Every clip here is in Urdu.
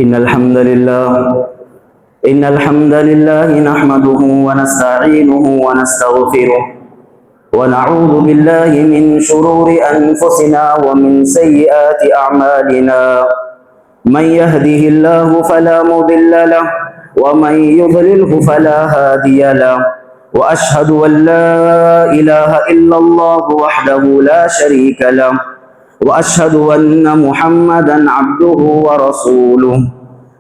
إن الحمد لله نحمده ونستعينه ونستغفره ونعوذ بالله من شرور أنفسنا ومن سيئات أعمالنا. من يهده الله فلا مضل له ومن يضلله فلا هادي له. وأشهد أن لا إله إلا الله وحده لا شريك له وأشهد أن محمدا عبده ورسوله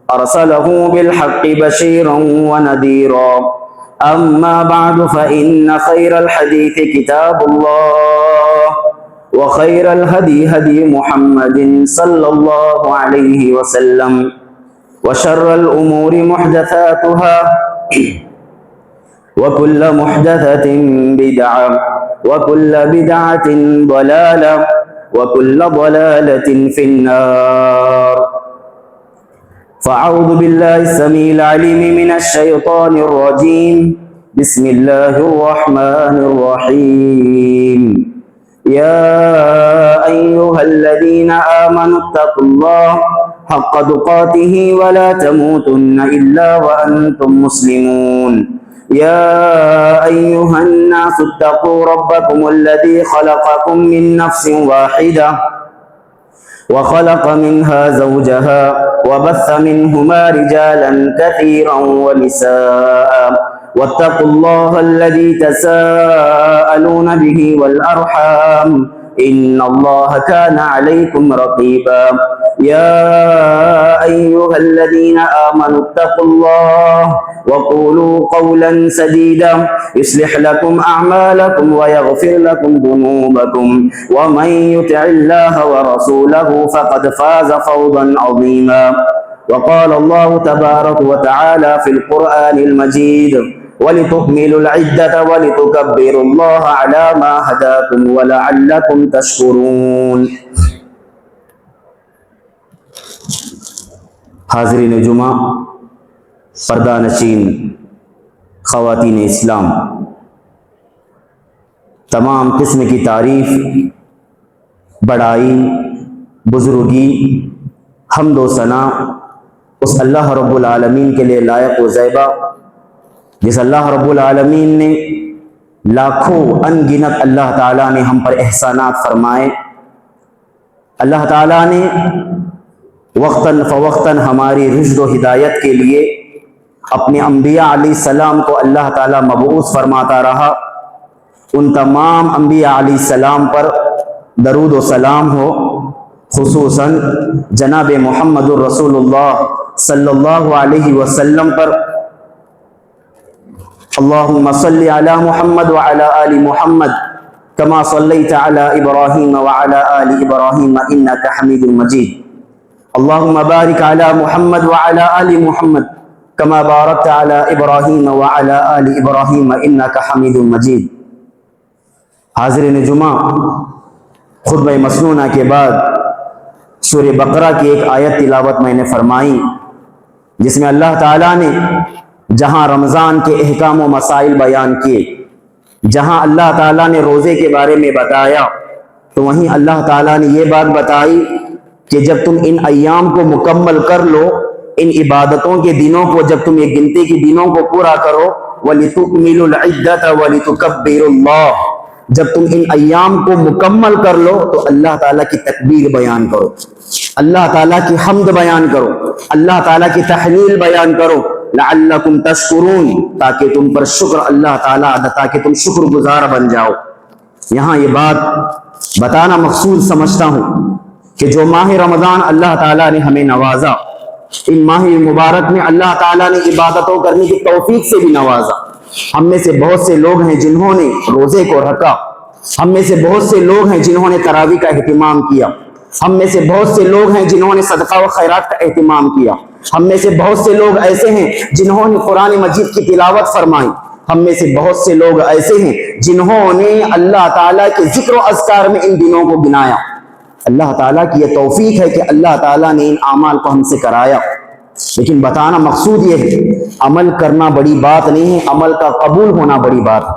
أرسله بالحق بشيرا ونذيرا. أما بعد فإن خير الحديث كتاب الله وخير الهدي هدي محمد صلى الله عليه وسلم وشر الأمور محدثاتها وكل محدثة بدعة وكل بدعة ضلالة وكل ضلالة في النار. فأعوذ بالله السميع العليم من الشيطان الرجيم. بسم الله الرحمن الرحيم. يا أيها الذين آمنوا اتقوا الله حق تقاته ولا تموتن إلا وأنتم مسلمون. يا أيها الناس اتقوا ربكم الذي خلقكم من نفس واحدة وخلق منها زوجها وبث منهما رجالا كثيرا ونساء واتقوا الله الذي تساءلون به والأرحام إن الله كان عليكم رقيبا. يا أيها الذين آمنوا اتقوا الله وقولوا قولا سديدا يصلح لكم أعمالكم ويغفر لكم ذنوبكم ومن يطع الله ورسوله فقد فاز فوزا عظيما. وقال الله تبارك وتعالى في القرآن المجيد ولتكملوا العدة ولتكبروا الله على ما هداكم ولعلكم تشكرون. حاضرین جمعہ، پردہ نشین خواتین اسلام، تمام قسم کی تعریف، بڑائی، بزرگی، حمد و ثنا اس اللہ رب العالمین کے لیے لائق و زیبا جس اللہ رب العالمین نے لاکھوں ان گنت اللہ تعالیٰ نے ہم پر احسانات فرمائے. اللہ تعالیٰ نے وقتاً فوقتاً ہماری رشد و ہدایت کے لیے اپنے انبیاء علیہ السلام کو اللہ تعالیٰ مبعوث فرماتا رہا. ان تمام انبیاء علیہ السلام پر درود و سلام ہو، خصوصاً جناب محمد الرسول اللہ صلی اللہ علیہ وسلم پر. اللہم صلی علی محمد وعلی آل محمد کما صلیت علی ابراہیم وعلی آل ابراہیم انکا حمید مجید. اللہم بارک علی محمد وعلی آل محمد کما بارکت علی ابراہیم وعلی آل ابراہیم انکا حمید مجید. حاضرین جمعہ، خطبہ مسنونہ کے بعد سورہ بقرہ کی ایک آیت تلاوت میں نے فرمائی جس میں اللہ تعالیٰ نے جہاں رمضان کے احکام و مسائل بیان کیے، جہاں اللہ تعالیٰ نے روزے کے بارے میں بتایا، تو وہیں اللہ تعالیٰ نے یہ بات بتائی کہ جب تم ان ایام کو مکمل کر لو، ان عبادتوں کے دنوں کو جب تم ایک گنتی کی دنوں کو پورا کرو، وَلِتُكْمِلُوا الْعِدَّةَ وَلِتُكَبِّرُوا اللَّهَ، جب تم ان ایام کو مکمل کر لو تو اللہ تعالیٰ کی تکبیر بیان کرو، اللہ تعالیٰ کی حمد بیان کرو، اللہ تعالیٰ کی تحلیل بیان کرو، لعلکم تشکرون، تاکہ تم پر شکر اللہ تعالیٰ تاکہ تم شکر گزار بن جاؤ. یہاں یہ بات بتانا مقصود سمجھتا ہوں کہ جو ماہ رمضان اللہ تعالیٰ نے ہمیں نوازا، ان ماہ مبارک میں اللہ تعالیٰ نے عبادتوں کرنے کی توفیق سے بھی نوازا. ہم میں سے بہت سے لوگ ہیں جنہوں نے روزے کو رکھا، ہم میں سے بہت سے لوگ ہیں جنہوں نے تراویح کا اہتمام کیا، ہم میں سے بہت سے لوگ ہیں جنہوں نے صدقہ و خیرات کا اہتمام کیا، ہم میں سے بہت سے لوگ ایسے ہیں جنہوں نے قرآن مجید کی تلاوت فرمائی، ہم میں سے بہت سے لوگ ایسے ہیں جنہوں نے اللہ تعالیٰ کے ذکر و اذکار میں ان دنوں کو گنایا. اللہ تعالیٰ کی یہ توفیق ہے کہ اللہ تعالیٰ نے ان اعمال کو ہم سے کرایا. لیکن بتانا مقصود یہ ہے عمل کرنا بڑی بات نہیں ہے، عمل کا قبول ہونا بڑی بات ہے.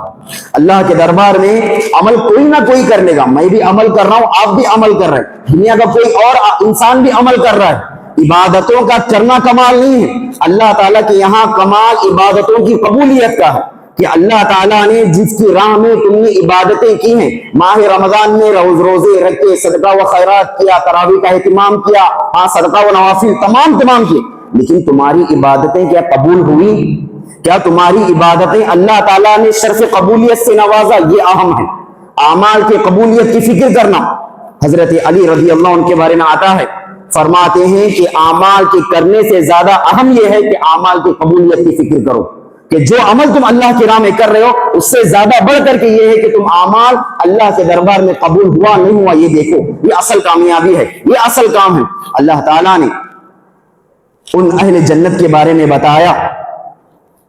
اللہ کے دربار میں عمل کوئی نہ کوئی کر لے گا. میں بھی عمل کر رہا ہوں، آپ بھی عمل کر رہے ہیں، دنیا کا کوئی اور انسان بھی عمل کر رہا ہے، عبادتوں کا کرنا کمال نہیں ہے، اللہ تعالیٰ کے یہاں کمال عبادتوں کی قبولیت کا ہے کہ اللہ تعالیٰ نے جس کی راہ میں تم نے عبادتیں کی ہیں، ماہ رمضان میں روزے رکھے، صدقہ و خیرات کیا، تراویح کا اہتمام کیا، صدقہ و نوافل تمام کیے، لیکن تمہاری عبادتیں کیا قبول ہوئی؟ کیا تمہاری عبادتیں اللہ تعالیٰ نے شرف قبولیت سے نوازا؟ یہ اہم ہے، اعمال کی قبولیت کی فکر کرنا۔ حضرت علی رضی اللہ عنہ کے بارے میں آتا ہے، فرماتے ہیں کہ اعمال کے کرنے سے زیادہ اہم یہ ہے کہ اعمال کی قبولیت کی فکر کرو، کہ جو عمل تم اللہ کی راہ میں کر رہے ہو اس سے زیادہ بڑھ کر کے یہ ہے کہ تم اعمال اللہ کے دربار میں قبول ہوا نہیں ہوا یہ دیکھو۔ یہ اصل کامیابی ہے، یہ اصل کام ہے۔ اللہ تعالیٰ نے ان اہل جنت کے بارے میں بتایا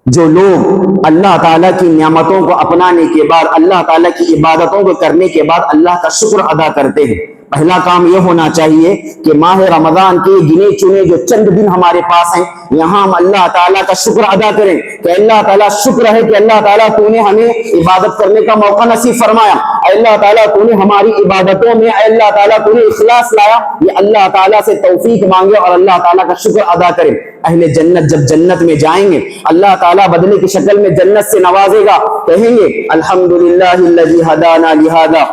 جو لوگ اللہ تعالیٰ کی نعمتوں کو اپنانے کے بعد، اللہ تعالیٰ کی عبادتوں کو کرنے کے بعد اللہ کا شکر ادا کرتے ہیں۔ پہلا کام یہ ہونا چاہیے کہ ماہ رمضان کے گنے چنے جو چند دن ہمارے پاس ہیں، یہاں ہم اللہ تعالیٰ کا شکر ادا کریں کہ اللہ تعالیٰ شکر ہے کہ اللہ تعالیٰ تو نے ہمیں عبادت کرنے کا موقع نصیب فرمایا، اے اللہ تعالیٰ تو نے ہماری عبادتوں میں، اے اللہ تعالیٰ تو نے اخلاص لایا۔ یہ اللہ تعالیٰ سے توفیق مانگے اور اللہ تعالیٰ کا شکر ادا کریں۔ اہل جنت جب جنت میں جائیں گے اللہ تعالیٰ بدلے کی شکل میں جنت سے نوازے گا، کہیں گے الحمدللہ الذی ہدانا لہذا،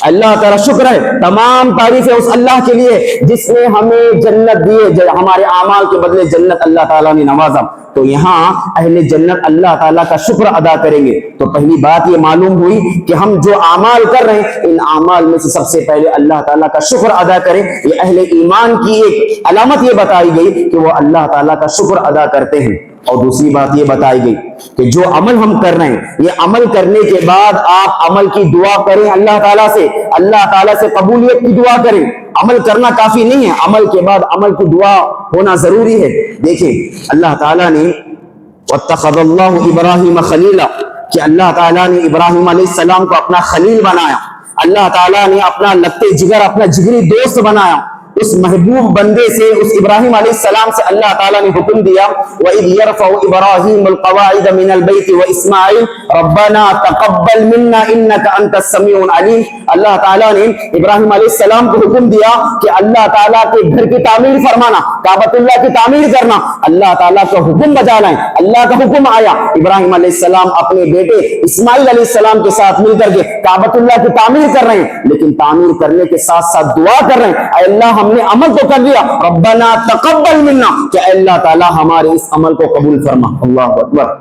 اللہ تعالیٰ شکر ہے، تمام تعریفیں اس اللہ کے لیے جس نے ہمیں جنت دیے، ہمارے اعمال کے بدلے جنت اللہ تعالیٰ نے نوازا۔ تو یہاں اہل جنت اللہ تعالیٰ کا شکر ادا کریں گے۔ تو پہلی بات یہ معلوم ہوئی کہ ہم جو اعمال کر رہے ہیں ان اعمال میں سے سب سے پہلے اللہ تعالیٰ کا شکر ادا کریں۔ یہ اہل ایمان کی ایک علامت یہ بتائی گئی کہ وہ اللہ تعالیٰ کا شکر ادا کرتے ہیں۔ اور دوسری بات یہ بتائی گئی کہ جو عمل ہم کر رہے ہیں یہ عمل کرنے کے بعد آپ عمل کی دعا کریں اللہ تعالیٰ سے، اللہ تعالیٰ سے قبولیت کی دعا کریں۔ عمل کرنا کافی نہیں ہے، عمل کے بعد عمل کی دعا ہونا ضروری ہے۔ دیکھیں اللہ تعالیٰ نے وَاتَّخَذَ اللَّهُ إِبْرَاهِيمَ خَلِيلًا کہ اللہ تعالیٰ نے ابراہیم علیہ السلام کو اپنا خلیل بنایا، اللہ تعالیٰ نے اپنا لگتے جگر، اپنا جگری دوست بنایا۔ اس محبوب بندے سے، اس ابراہیم علیہ السلام سے اللہ تعالیٰ نے حکم دیا وَإِذْ يَرْفَعُ إِبْرَاهِيمُ الْقَوَاعِدَ مِنَ الْبَيْتِ وَإِسْمَاعِيلُ رَبَّنَا تَقَبَّلْ مِنَّا إِنَّكَ أَنْتَ السَّمِيعُ الْعَلِيمُ۔ اللہ تعالیٰ نے ابراہیم علیہ السلام کو حکم دیا کہ اللہ تعالیٰ کے گھر کی تعمیر فرمانا، کعبۃ اللہ کی تعمیر کرنا، اللہ تعالیٰ کا حکم بجا لائیں۔ اللہ کا حکم آیا، ابراہیم علیہ السلام اپنے بیٹے اسماعیل علیہ السلام کے ساتھ مل کر کے کعبۃ اللہ کی تعمیر کر رہے ہیں، لیکن تعمیر کرنے کے ساتھ ساتھ دعا کر رہے ہیں اے اللہ ہم نے عمل تو کر لیا، ربنا تقبل منا، کہ اے اللہ تعالیٰ ہمارے اس عمل کو قبول فرما۔ اللہ اکبر،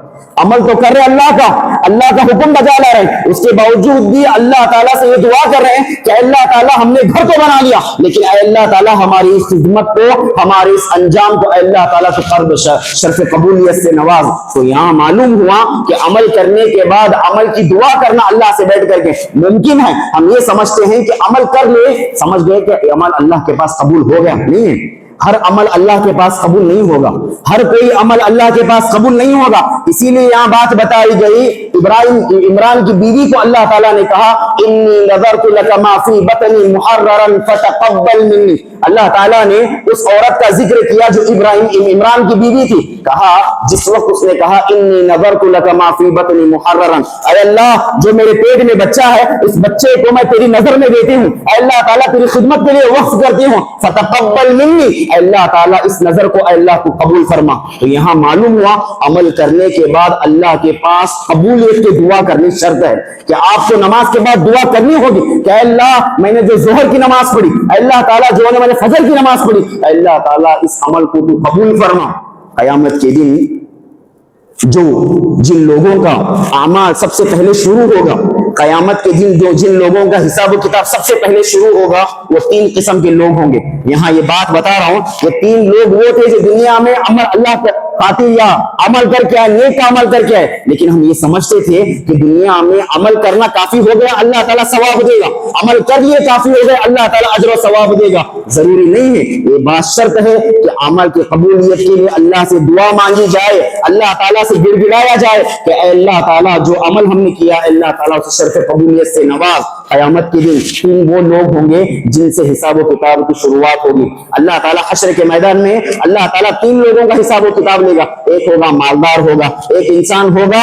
عمل تو کر رہے اللہ کا حکم بجا لا رہے ہیں، اس کے باوجود بھی اللہ تعالیٰ سے یہ دعا کر رہے ہیں کہ اے اللہ تعالیٰ ہم نے گھر تو بنا لیا لیکن اے اللہ تعالیٰ ہماری اس خدمت کو، ہمارے اس انجام کو اے اللہ تعالیٰ کے قرب شرف قبولیت سے نواز۔ تو یہاں معلوم ہوا کہ عمل کرنے کے بعد عمل کی دعا کرنا اللہ سے بیٹھ کر کے ممکن ہے۔ ہم یہ سمجھتے ہیں کہ عمل کر لے، سمجھ گئے کہ عمل اللہ کے پاس قبول ہو گیا، نہیں ہے۔ ہر عمل اللہ کے پاس قبول نہیں ہوگا، ہر کوئی عمل اللہ کے پاس قبول نہیں ہوگا۔ اسی لیے یہاں بات بتائی گئی، عمران کی بیوی کو اللہ تعالیٰ نے کہا انی نذرت لک ما فی بطنی محررا فتقبل منی۔ اللہ تعالیٰ نے اس عورت کا ذکر کیا جو عمران کی بیوی تھی، کہا جس وقت اس نے کہا انی نذرت لک ما فی بطنی محررا، اے اللہ جو میرے پیٹ میں بچہ ہے اس بچے کو میں تیری نظر میں دیتی ہوں، اے اللہ تعالیٰ تیری خدمت کے لیے وقف کرتی ہوں، فتقبل منی، اے اللہ تعالیٰ اس نظر کو اے اللہ کو قبول فرما۔ تو یہاں معلوم ہوا عمل کرنے کے بعد اللہ کے پاس قبولیت کی دعا کرنی شرط ہے کہ آپ کو نماز کے بعد دعا کرنی ہوگی کہ اے اللہ میں نے جو ظہر کی نماز پڑھی، اے اللہ تعالیٰ جو میں نے فجر کی نماز پڑھی، اے اللہ تعالیٰ اس عمل کو تو قبول فرما۔ قیامت کے دن جن لوگوں کا اعمال سب سے پہلے شروع ہوگا، قیامت کے دن جن لوگوں کا حساب و کتاب سب سے پہلے شروع ہوگا وہ 3 قسم کے لوگ ہوں گے۔ یہاں یہ بات بتا رہا ہوں کہ 3 لوگ وہ تھے جو دنیا میں عمل اللہ کے خاطر یا عمل کر کے آئے، نیک عمل کر کے آئے، لیکن ہم یہ سمجھتے تھے کہ دنیا میں عمل کرنا کافی ہو گیا اللہ تعالیٰ ثواب دے گا، عمل کر لیے کافی ہو گیا اللہ تعالیٰ اجر و ثواب دے گا۔ ضروری نہیں ہے، یہ بات شرط ہے کہ عمل کی قبولیت کے لیے اللہ سے دعا مانگی جائے، اللہ تعالیٰ سے گڑ گڑایا جائے کہ اے اللہ تعالیٰ جو عمل ہم نے کیا اللہ تعالیٰ اسے شرف قبولیت سے نواز۔ قیامت کے دن 3 وہ لوگ ہوں گے جن سے حساب و کتاب کی شروعات ہوگی۔ اللہ تعالیٰ حشر کے میدان میں اللہ تعالیٰ 3 لوگوں کا حساب و کتاب لے گا، ایک ہوگا مالدار ہوگا، ایک انسان ہوگا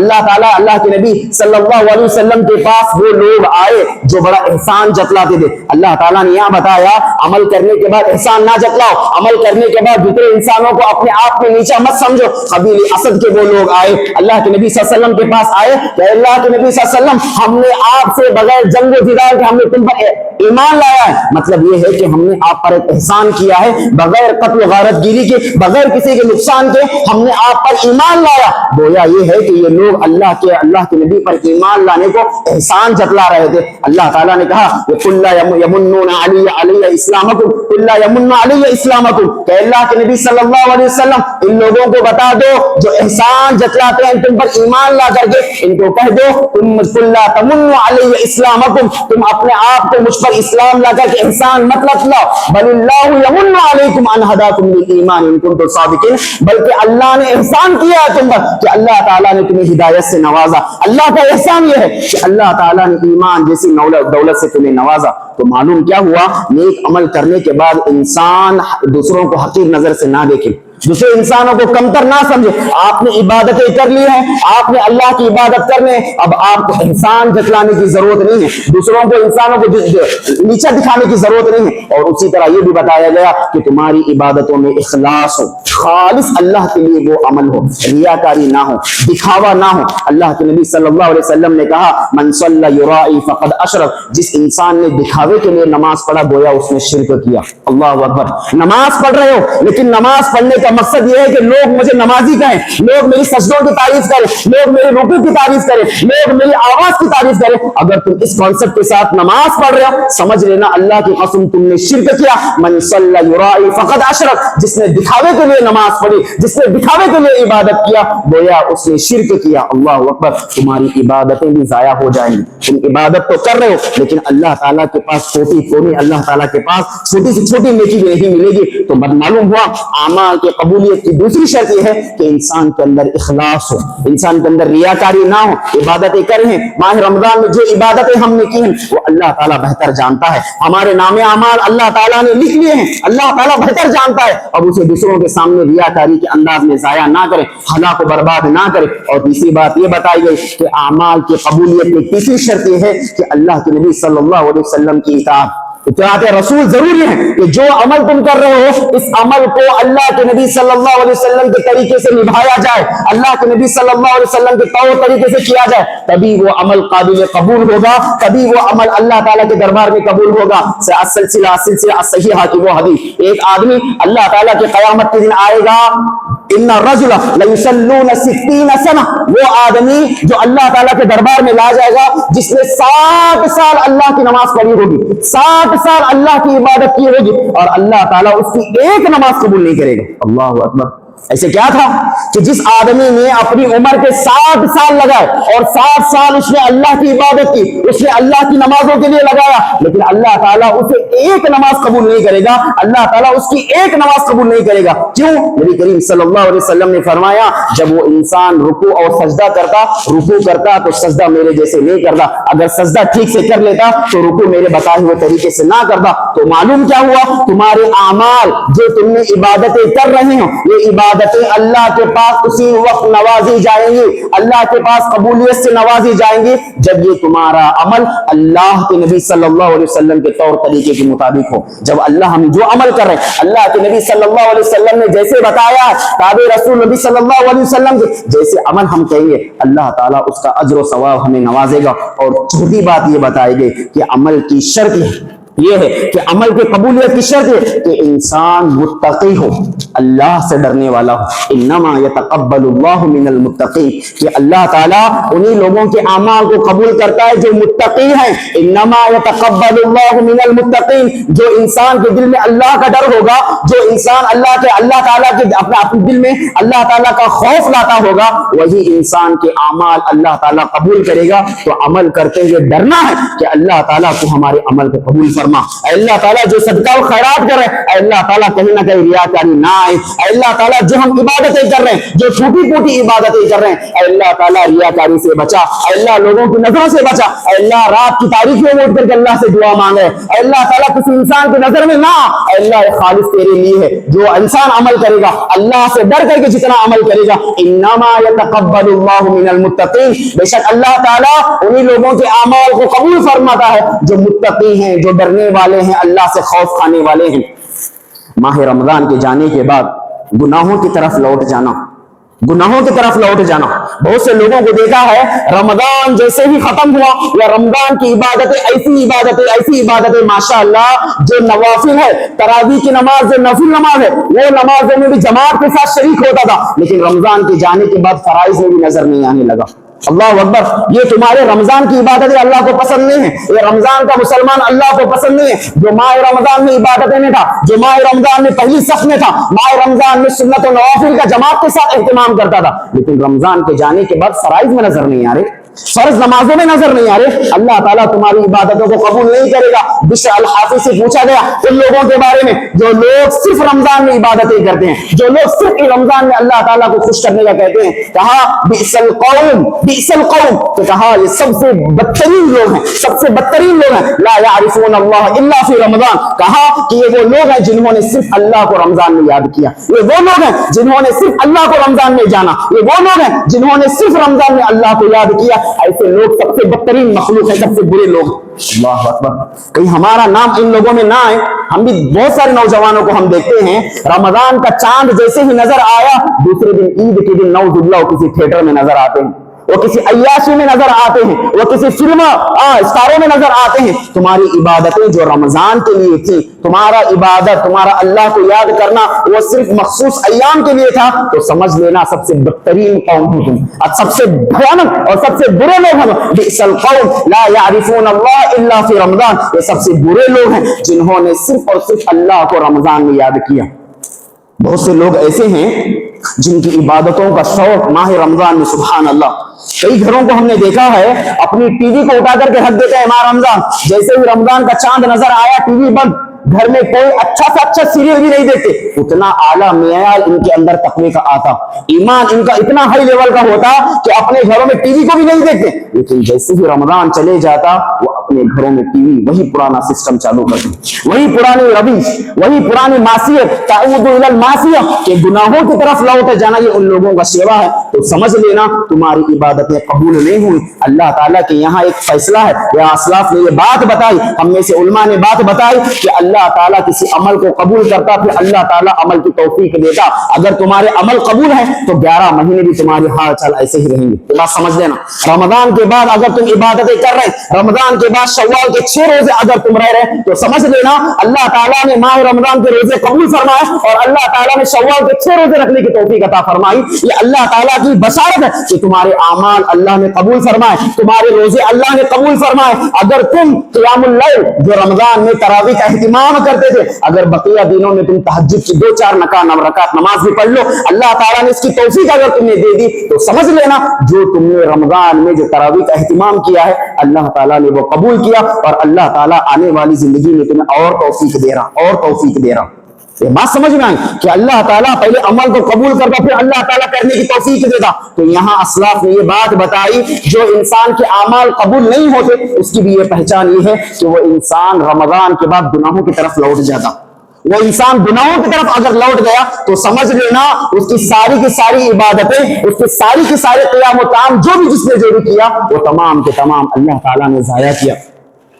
اللہ تعالیٰ اللہ کے نبی صلی اللہ علیہ وسلم کے پاس وہ لوگ آئے جو بڑا احسان جتلاتے تھے. اللہ تعالیٰ نے یہاں بتایا عمل کرنے کے بعد احسان نہ جتلاؤ, عمل کرنے کے بعد دوسرے انسانوں کو اپنے آپ میں نیچا مت سمجھو. قبیل اسد کے وہ لوگ آئے اللہ کے نبی صلی اللہ علیہ وسلم کے پاس آئے کہ اللہ کے نبی صلی اللہ علیہ وسلم ہم نے آپ سے بغیر جنگ و جدال کے ہم نے تم پر ایمان لایا ہے. مطلب یہ ہے کہ ہم نے آپ پر ایک احسان کیا ہے, بغیر قتل و غارت گیری کے, بغیر کسی کے نقصان کے ہم نے آپ پر ایمان لایا. گویا یہ ہے کہ یہ لوگ اللہ کے نبی پر ایمان لانے کو احسان جتلا رہے تھے. اللہ تعالیٰ نے کہا قُلْ لَا يَمُنُّونَ عَلَيَّ إِسْلَامَكُمْ قُلْ لَا يَمُنُّ عَلَيَّ إِسْلَامَكُمْ کہ اللہ کے نبی صلی اللہ علیہ وسلم ان لوگوں کو بتا دو جو احسان جتلاتے ہیں تم پر ایمان لا کر کے, ان کو کہہ دو قُلْ لَا تَمُنُّ عَلَيَّ إِسْلَامَكُمْ تم اپنے آپ کو مجھ پر اسلام لا کر کے احسان مت لاؤ, بل اللہ یمن علیکم ان ہداکم للایمان ان کنتم صادقین, بلکہ اللہ نے احسان کیا ہے تم پر کہ اللہ تعالیٰ نے تمہیں ہدایت سے نوازا. اللہ کا احسان یہ ہے کہ اللہ تعالیٰ نے ایمان جیسی دولت سے تمہیں نوازا. تو معلوم کیا ہوا, نیک عمل کرنے کے بعد انسان دوسروں کو حقیر نظر سے نہ دیکھے, دوسرے انسانوں کو کمتر نہ سمجھے. آپ نے عبادتیں کر لی ہیں, آپ نے اللہ کی عبادت کرنے, اب آپ کو احسان جتلانے کی ضرورت نہیں ہے, دوسروں کو انسانوں کو نیچا دکھانے کی ضرورت نہیں ہے. اور اسی طرح یہ بھی بتایا گیا کہ تمہاری عبادتوں میں اخلاص ہو, خالص اللہ کے لیے وہ عمل ہو, ریاکاری نہ ہو, دکھاوا نہ ہو. اللہ کے نبی صلی اللہ علیہ وسلم نے کہا من صلی یرائی فقد اشرک, جس انسان نے دکھاوے کے لیے نماز پڑھا گویا اس نے شرک کیا. اللہ اکبر. نماز پڑھ رہے ہو لیکن نماز پڑھنے کا مقصد یہ ہے کہ لوگ مجھے نمازی کہیں, لوگ میری سجدوں کی تعریف کریں, لوگ میرے رکوع کی تعریف کریں, لوگ میری آواز کی تعریف کریں. اگر تم اس کانسیپٹ کے ساتھ نماز پڑھ رہے ہو سمجھ لینا اللہ کی قسم تم نے شرک کیا. من صلی یرائی فقد اشرک, جس نے دکھاوے کے لیے نماز پڑھی, جس نے دکھاوے کے لیے عبادت کیا گویا اس نے شرک کیا. اللہ اکبر. تمہاری عبادتیں بھی ضائع ہو جائیں گی. تم عبادت تو کر رہے ہو لیکن اللہ تعالیٰ کے پاس اللہ تعالیٰ کے پاس چھوٹی سے چھوٹی نیکی بھی نہیں ملے گی. تو معلوم ہوا اعمال کے قبولیت کی دوسری شرط یہ ہے کہ انسان کے اندر اخلاص ہو, انسان کے اندر ریاکاری نہ ہو. عبادتیں کریں ہیں, ماہ رمضان میں جو عبادتیں ہم نے کی ہیں وہ اللہ تعالیٰ بہتر جانتا ہے. ہمارے نام اعمال اللہ تعالیٰ نے لکھ لیے ہیں, اللہ تعالیٰ بہتر جانتا ہے. اب اسے دوسروں کے سامنے ریاکاری کے انداز میں ضائع نہ کریں, ہلاک و برباد نہ کریں. اور تیسری بات یہ بتائی گئی کہ اعمال کی قبولیت میں تیسری شرط یہ ہے کہ اللہ کے نبی صلی اللہ علیہ وسلم کی اطاعت. اطاعت رسول ضروری ہے کہ جو عمل تم کر رہے ہو اس عمل کو اللہ کے نبی صلی اللہ علیہ وسلم کے طریقے سے نبھایا جائے, اللہ کے نبی صلی اللہ علیہ وسلم کے طور طریقے سے کیا جائے, تبھی وہ عمل قابل قبول ہوگا, تبھی وہ عمل اللہ تعالیٰ کے دربار میں قبول ہوگا. سلسلہ صحیحہ کی وہ حدیث, ایک آدمی اللہ تعالیٰ کے قیامت کے دن آئے گا, ان الرجل لیصلون 60 سنہ, وہ آدمی جو اللہ تعالیٰ کے دربار میں لا جائے گا جس نے 60 سال اللہ کی نماز پڑھی ہوگی, 60 سال اللہ کی عبادت کی ہوگی, اور اللہ تعالیٰ اس کی ایک نماز قبول نہیں کرے گا. اللہ اکبر. ایسے کیا تھا کہ جس آدمی نے اپنی عمر کے 60 سال لگائے اور 60 سال اس نے اللہ کی عبادت کی, اس نے اللہ کی نمازوں کے لیے لگایا, لیکن اللہ تعالیٰ اسے ایک نماز قبول نہیں کرے گا, اللہ تعالیٰ اس کی ایک نماز قبول نہیں کرے گا. کیوں؟ نبی کریم صلی اللہ علیہ وسلم نے فرمایا جب وہ انسان رکوع اور سجدہ کرتا, رکوع کرتا تو سجدہ میرے جیسے نہیں کرتا, اگر سجدہ ٹھیک سے کر لیتا تو رکوع میرے بتائے ہوئے طریقے سے نہ کرتا. تو معلوم کیا ہوا, تمہارے اعمال جو تم نے عبادتیں کر رہے ہو یہ عبادتیں اللہ کے پاس اسی وقت نوازی جائیں گی, اللہ کے پاس قبولیت سے نوازی جائیں گی جب یہ تمہارا عمل اللہ کے نبی صلی اللہ علیہ وسلم کے طور طریقے کے مطابق ہو. جب ہم جو عمل کر رہے ہیں اللہ کے نبی صلی اللہ علیہ وسلم نے جیسے بتایا, تابع رسول نبی صلی اللہ علیہ وسلم کے جیسے عمل ہم کہیں گے اللہ تعالیٰ اس کا اجر و ثواب ہمیں نوازے گا. اور چوتھی بات یہ بتائی گئی کہ عمل کی شرط یہ ہے کہ عمل کی قبولیت کی شرط ہے کہ انسان متقی ہو, اللہ سے ڈرنے والا ہو. انما یتقبل اللہ من المتقین, کہ اللہ تعالیٰ انہی لوگوں کے اعمال کو قبول کرتا ہے جو متقی ہیں. انما یتقبل اللہ من المتقین, جو انسان کے دل میں اللہ کا ڈر ہوگا, جو انسان اللہ تعالیٰ کے اپنے دل میں اللہ تعالیٰ کا خوف لاتا ہوگا, وہی انسان کے اعمال اللہ تعالیٰ قبول کرے گا. تو عمل کرتے ہوئے ڈرنا ہے کہ اللہ تعالیٰ کو ہمارے عمل کو قبول فرما۔ اے اللہ تعالیٰ جو صدقہ و خیرات کر رہے ہیں اے اللہ تعالیٰ کہیں نہ کہیں ریاکاری نہ آئے۔ اے اللہ تعالیٰ جو ہم عبادتیں کر رہے ہیں جو چھوٹی چھوٹی عبادتیں کر رہے ہیں اے اللہ تعالیٰ ریاکاری سے بچا، اے اللہ لوگوں کی نظروں سے بچا، اے اللہ رات کی تاریخیوں میں اٹھ کر کے اللہ سے دعا مانگے اے اللہ تعالیٰ کسی انسان کی نظر میں نہ اے اللہ خالص تیرے لیے ہے۔ جو انسان عمل کرے گا اللہ سے ڈر کر کے جتنا عمل کرے گا انما یتقبل اللہ من المتقین، بے شک اللہ تعالیٰ انہی لوگوں کے اعمال کو قبول فرماتا ہے جو متقی ہیں، جو ڈرنے والے ہیں، اللہ سے خوف کھانے والے ہیں۔ ماہ رمضان کے جانے کے بعد گناہوں کی طرف لوٹ جانا، گناہوں کی طرف لوٹ جانا۔ بہت سے لوگوں کو دیکھا ہے رمضان جیسے ہی ختم ہوا یا رمضان کی ایسی عبادتیں ماشاءاللہ جو نوافل ہے، تراویح کی نماز جو نفل نماز ہے وہ نمازوں میں بھی جماعت کے ساتھ شریک ہوتا تھا، لیکن رمضان کے جانے کے بعد فرائض میں بھی نظر نہیں آنے لگا۔ اللہ اکبر، یہ تمہارے رمضان کی عبادتیں اللہ کو پسند نہیں ہے، یہ رمضان کا مسلمان اللہ کو پسند نہیں ہے۔ جو ماہ رمضان میں عبادتیں میں تھا، جو ماہ رمضان میں پہلی صف میں تھا، ماہ رمضان میں سنت و نوافل کا جماعت کے ساتھ اہتمام کرتا تھا، لیکن رمضان کے جانے کے بعد فرائض میں نظر نہیں آ رہے، فرض نمازوں میں نظر نہیں آ رہے، اللہ تعالیٰ تمہاری عبادتوں کو قبول نہیں کرے گا۔ بشر الحافظ سے پوچھا گیا ان لوگوں کے بارے میں جو لوگ صرف رمضان میں عبادتیں کرتے ہیں، جو لوگ صرف رمضان میں اللہ تعالیٰ کو خوش کرنے کا کہتے ہیں، کہا بئس القوم کہ کہا یہ سب سے بدترین لوگ ہیں، سب سے بدترین لوگ ہیں، لا یعرفون اللہ الا فی رمضان، کہا کہ یہ وہ لوگ ہیں جنہوں نے صرف اللہ کو رمضان میں یاد کیا، یہ وہ لوگ ہیں جنہوں نے صرف اللہ کو رمضان میں جانا، یہ وہ لوگ ہیں جنہوں نے صرف رمضان میں اللہ کو یاد کیا۔ ایسے لوگ سب سے بدترین مخلوق ہیں، سب سے برے لوگ۔ اللہ اکبر، کہیں ہمارا نام ان لوگوں میں نہ آئے۔ ہم بھی بہت سارے نوجوانوں کو ہم دیکھتے ہیں رمضان کا چاند جیسے ہی نظر آیا دوسرے دن عید کے دن نعوذ باللہ کسی تھیٹر میں نظر آتے ہیں، وہ کسی عیاشی میں نظر آتے ہیں، وہ کسی فلم اسٹاروں میں نظر آتے ہیں۔ تمہاری عبادتیں جو رمضان کے لیے تھی، تمہارا عبادت، تمہارا اللہ کو یاد کرنا وہ صرف مخصوص ایام کے لیے تھا، تو سمجھ لینا سب سے بدترین قوم ہو تم، سب سے بھیانک اور سب سے برے لوگ ہیں۔ بئس القوم لا یعرفون اللہ الا فی رمضان، یہ سب سے برے لوگ ہیں جنہوں نے صرف اور صرف اللہ کو رمضان میں یاد کیا۔ بہت سے لوگ ایسے ہیں جن کی عبادتوں کا شوق ماہ رمضان میں سبحان اللہ، کئی گھروں کو ہم نے دیکھا ہے اپنی ٹی وی کو اٹھا کر کے رکھ دیتے ہیں ماہ رمضان، جیسے ہی رمضان کا چاند نظر آیا ٹی وی بند، گھر میں کوئی اچھا سے اچھا سیریل بھی نہیں دیکھتے۔ اتنا اعلیٰ معیار ان کے اندر تقوی کا آتا، ایمان ان کا اتنا ہائی لیول کا ہوتا کہ اپنے گھروں میں ٹی وی کو بھی نہیں دیکھتے، لیکن جیسے ہی رمضان چلے جاتا وہ اپنے گھروں میں ٹی وی وہی پرانا سسٹم چالو کرتے، وہی پرانی روش، وہی پرانی معصیت، تعود الی المعصیہ، کہ گناہوں کی طرف لوٹ جانا یہ ان لوگوں کا شیوا ہے۔ تو سمجھ لینا تمہاری عبادتیں قبول نہیں ہوئی۔ اللہ تعالیٰ کے یہاں ایک فیصلہ ہے، یا اسلاف نے یہ بات بتائی، ہم میں سے علماء نے بات بتائی کہ اللہ تعالیٰ کسی عمل کو قبول کرتا پھر اللہ تعالیٰ عمل کی توفیق دیتا۔ اگر تمہارے عمل قبول ہیں تو 11 مہینے بھی تمہاری حال چال ایسے ہی رہیں گے۔ بات سمجھ لینا، رمضان کے بعد اگر تم عبادتیں کر رہے ہیں، رمضان کے بعد شوال کے 6 روزے اگر تم رہ رہے ہیں تو سمجھ لینا اللہ تعالیٰ نے ماہ رمضان کے روزے قبول فرمائے اور اللہ تعالیٰ نے شوال کے 6 روزے رکھنے کی توفیق عطا فرمائی۔ یہ اللہ تعالیٰ کی بشارت ہے کہ تمہارے اعمال اللہ نے قبول فرمائے، تمہارے روزے اللہ نے قبول فرمائے۔ اگر تم قیام اللیل جو رمضان میں تراویح کا اہتمام کرتے تھے، اگر بقیہ دنوں میں تم تہجد کی 2-4 رکعت نماز بھی پڑھ لو، اللہ تعالیٰ نے اس کی توفیق اگر تمہیں دے دی تو سمجھ لینا جو تم نے رمضان میں جو تراویح کا اہتمام کیا ہے اللہ تعالیٰ نے وہ قبول کیا، اور اللہ تعالیٰ آنے والی زندگی میں تمہیں اور توفیق دے رہا۔ یہ بات سمجھ میں آئی کہ اللہ تعالیٰ پہلے عمل کو قبول کرتا پھر اللہ تعالیٰ کرنے کی توفیق دیتا۔ تو یہاں اسلاف نے یہ بات بتائی جو انسان کے اعمال قبول نہیں ہوتے اس کی بھی یہ پہچان یہ ہے کہ وہ انسان رمضان کے بعد گناہوں کی طرف لوٹ جاتا۔ وہ انسان گناہوں کی طرف اگر لوٹ گیا تو سمجھ لینا اس کی ساری کی ساری عبادتیں، اس کی ساری قیام و طعام جس نے جو بھی کیا وہ تمام کے تمام اللہ تعالیٰ نے ضائع کیا۔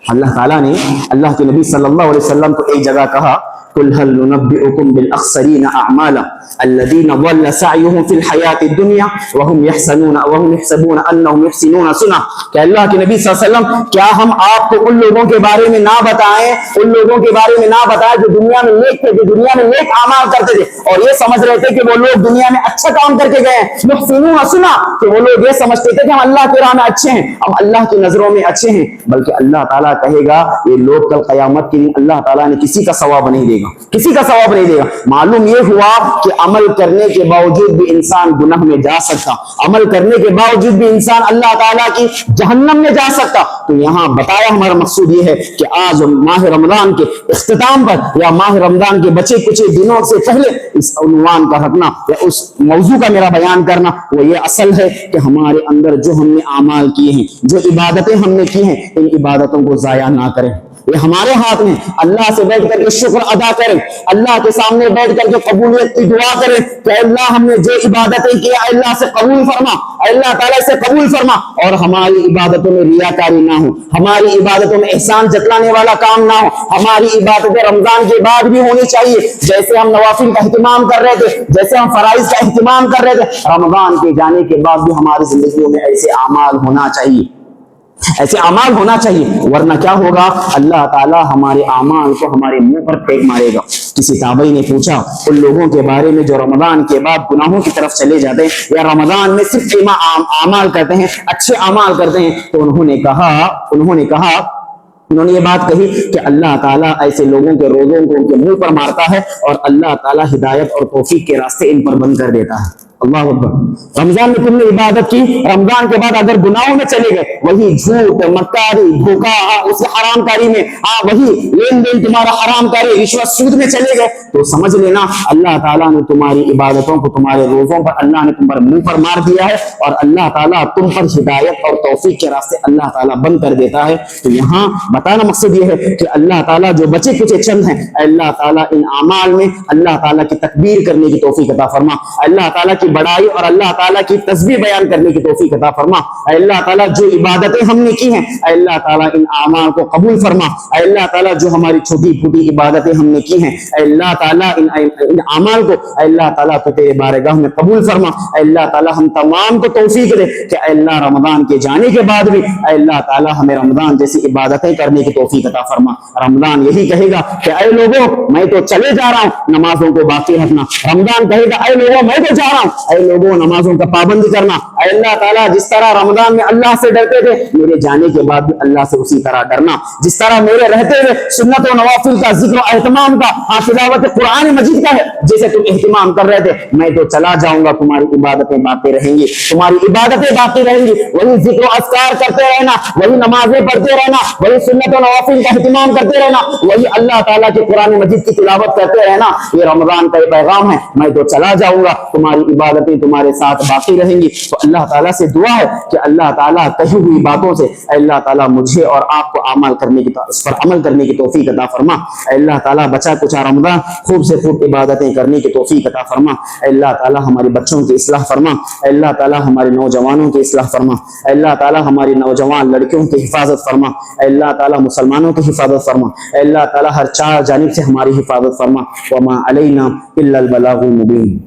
اللہ تعالیٰ نے اللہ کے نبی صلی اللہ علیہ وسلم کو ایک جگہ کہا قل هل ننبئكم بالاخسرين اعمالا الذين ضل سعيهم في الحياه الدنيا وهم يحسبون انهم يحسنون صنعا، کہ اللہ کے نبی صلی اللہ علیہ وسلم کیا ہم آپ کو ان لوگوں کے بارے میں نہ بتائیں جو دنیا میں نیک تھے، جو دنیا میں نیک اعمال کرتے تھے اور یہ سمجھ رہے تھے کہ وہ لوگ دنیا میں اچھا کام کر کے گئے ہیں، محسنون صنعا، کہ وہ لوگ یہ سمجھتے تھے کہ ہم اللہ کی راہ میں اچھے ہیں، ہم اللہ کی نظروں میں اچھے ہیں، بلکہ اللہ تعالیٰ کہے گا یہ لوگ کل قیامت کے دن اللہ تعالیٰ نے کسی کا ثواب نہیں دے گا۔ گا, کسی کا ثواب نہیں دے گا. معلوم یہ ہوا کہ عمل کرنے کے باوجود بھی انسان گناہ میں جا سکتا, عمل کرنے کے باوجود بھی انسان اللہ تعالیٰ کی جہنم میں جا سکتا. تو یہاں بتایا ہمارا مقصود یہ ہے کہ آج ماہ رمضان کے اختتام پر یا ماہ رمضان کے بچے کچھ دنوں سے پہلے اس عنوان کا رکھنا یا اس موضوع کا میرا بیان کرنا وہ یہ اصل ہے کہ ہمارے اندر جو ہم نے اعمال کیے ہیں, جو عبادتیں ہم نے کی ہیں, ان عبادتوں کو ضائع نہ کریں. یہ ہمارے ہاتھ میں, اللہ سے بیٹھ کر کے شکر ادا کریں, اللہ کے سامنے بیٹھ کر کے قبولیت کی دعا کریں کہ اللہ ہم نے جو عبادتیں کی اللہ سے قبول فرما, اللہ تعالیٰ سے قبول فرما, اور ہماری عبادتوں میں ریاکاری نہ ہو, ہماری عبادتوں میں احسان جتلانے والا کام نہ ہو. ہماری عبادتیں رمضان کے بعد بھی ہونی چاہیے, جیسے ہم نوافل کا اہتمام کر رہے تھے, جیسے ہم فرائض کا اہتمام کر رہے تھے, رمضان کے جانے کے بعد بھی ہماری زندگیوں میں ایسے اعمال ہونا چاہیے, ایسے اعمال ہونا چاہیے. ورنہ کیا ہوگا, اللہ تعالیٰ ہمارے اعمال کو ہمارے منہ پر پھینک مارے گا. کسی تابعی نے پوچھا ان لوگوں کے بارے میں جو رمضان کے بعد گناہوں کی طرف چلے جاتے ہیں یا رمضان میں صرف اعمال کرتے ہیں, اچھے اعمال کرتے ہیں, تو انہوں نے یہ بات کہی کہ اللہ تعالیٰ ایسے لوگوں کے روزوں کو ان کے منہ پر مارتا ہے اور اللہ تعالیٰ ہدایت اور توفیق کے راستے ان پر بند کر دیتا ہے. اللہ اکبر. رمضان میں تم نے عبادت کی, رمضان کے بعد اگر گناہوں میں چلے گئے, وہی جھوٹ, مکاری, دھوکہ, اس حرام کاری میں, وہی لین دین تمہارا حرام کاری, رشوت, سود میں چلے گئے, تو سمجھ لینا اللہ تعالیٰ نے تمہاری عبادتوں کو, تمہارے روزوں پر اللہ نے تم پر منہ پر مار دیا ہے اور اللہ تعالیٰ تم پر ہدایت اور توفیق کے راستے اللہ تعالیٰ بند کر دیتا ہے. تو یہاں بتانا مقصد یہ ہے کہ اللہ تعالیٰ جو بچے کچھ چند ہیں, اللہ تعالیٰ ان اعمال میں اللہ تعالیٰ کی تکبیر کرنے کی توفیق عطا فرما, اللہ تعالیٰ کی بڑائی اور اللہ تعالیٰ کی تسبیح بیان کرنے کی توفیق عطا فرما. اے اللہ تعالیٰ جو عبادتیں ہم نے کی ہیں, اے اللہ تعالیٰ ان اعمال کو قبول فرما. اے اللہ تعالیٰ جو ہماری چھوٹی پھوٹی عبادتیں ہم نے کی ہیں, اے اللہ تعالیٰ ان اعمال کو اے اللہ تعالیٰ تو تیرے بارگاہ میں قبول فرما. اے اللہ تعالیٰ ہم تمام کو توفیق دے کہ اے اللہ رمضان کے جانے کے بعد بھی اے اللہ تعالیٰ ہمیں رمضان جیسی عبادتیں کرنے کی توفیق عطا فرما. رمضان یہی کہے گا کہ اے لوگوں میں تو چلے جا رہا ہوں, نمازوں کو باقی رکھنا. رمضان کہے گا اے لوگوں میں تو جا رہا ہوں, اے لوگوں نمازوں کا پابندی کرنا. اے اللہ تعالیٰ جس طرح رمضان میں اللہ سے ڈرتے تھے, میرے جانے کے بعد بھی اللہ سے اسی طرح ڈرنا. جس طرح میرے رہتے ہوئے سنت و نوافل کا ذکر و اہتمام کا, تلاوت قرآن مجید کا ہے, جیسے تم اہتمام کر رہے تھے, میں تو چلا جاؤں گا, تمہاری عبادتیں باقی رہیں گی, تمہاری عبادتیں باقی رہیں گی. وہی ذکر و اذکار کرتے رہنا, وہی نمازیں پڑھتے رہنا, وہی سنت و نوافل کا اہتمام کرتے رہنا, وہی اللہ تعالیٰ کے قرآن مجید کی تلاوت کرتے رہنا. یہ رمضان کا پیغام ہے, میں تو چلا جاؤں گا, تمہاری عبادتیں تمہارے ساتھ باقی رہیں گی. تو اللہ تعالیٰ سے دعا ہے کہ اللہ تعالیٰ کہی ہوئی باتوں سے اللہ تعالیٰ مجھے اور آپ کو عمل کرنے کی توفیق عطا فرما. اللہ تعالیٰ بچا کچھ رمضان خوب سے خوب عبادتیں کرنے کی توفیق عطا فرما. اللہ تعالیٰ ہمارے بچوں کی اصلاح فرما. اللہ تعالیٰ ہمارے نوجوانوں کی اصلاح فرما. اللہ تعالیٰ ہماری نوجوان لڑکیوں کی حفاظت فرما. اللہ تعالیٰ مسلمانوں کی حفاظت فرما. اللہ تعالیٰ ہر چار جانب سے ہماری حفاظت فرما. وما علینا الا البلاغ المبین.